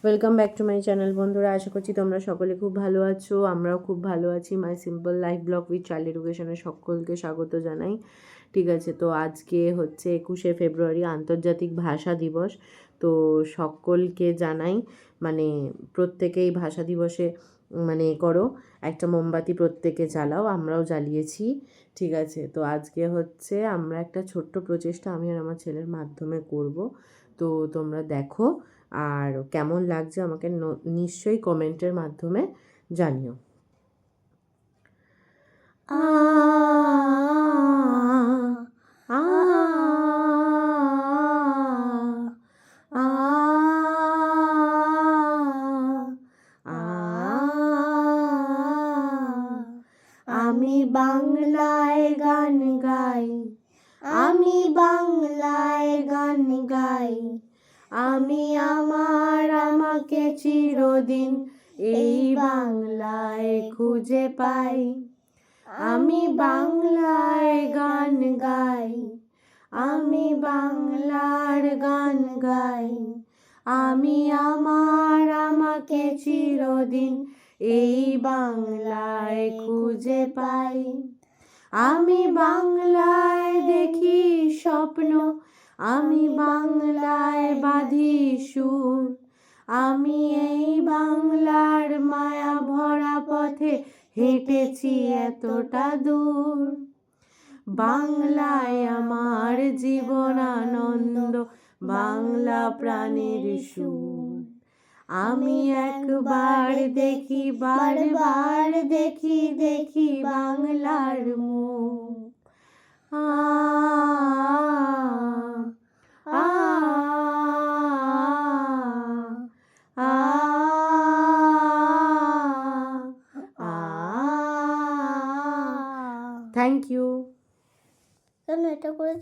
Welcome back to my channel বন্ধুরা, আশা করছি তোমরা সকলে খুব ভালো আছো। আমরাও খুব ভালো আছি। My simple life blog with child এডুকেশনে সকলকে স্বাগত জানাই। ঠিক আছে, তো আজকে হচ্ছে 21শে ফেব্রুয়ারি, আন্তর্জাতিক ভাষা দিবস। তো সকলকে জানাই, মানে প্রত্যেকেই ভাষা দিবসে করো, একটা মোমবাতি প্রত্যেকে জ্বালাও, আমরাও জ্বালিয়েছি। ঠিক আছে, তো আজকে হচ্ছে আমরা একটা ছোট্ট প্রচেষ্টা আমি আর আমার ছেলের মাধ্যমে করব। তো তোমরা দেখো, আর কেমন লাগছে আমাকে নিশ্চয়ই কমেন্টের মাধ্যমে জানিও। আ আ আ আ আমি বাংলায় গান গাই, আমি বাংলায় গান গাই, আমি আমাকে চিরদিন এই বাংলায় খুঁজে পাই। আমি বাংলায় গান গাই, আমি বাংলার গান গাই, আমি আমাকে চিরদিন এই বাংলায় খুঁজে পাই। আমি বাংলায় দেখি স্বপ্ন, আমি বাংলায় বাঁধি সুর, আমি এই বাংলার মায়া ভরা পথে হেঁটেছি এতটা দূর। বাংলায় আমার জীবন আনন্দ, বাংলা প্রাণের সুর। আমি একবার দেখি, বারবার দেখি, দেখি বাংলার মুখ। আ আ আ থ্যাংক ইউ। কেন এটা করে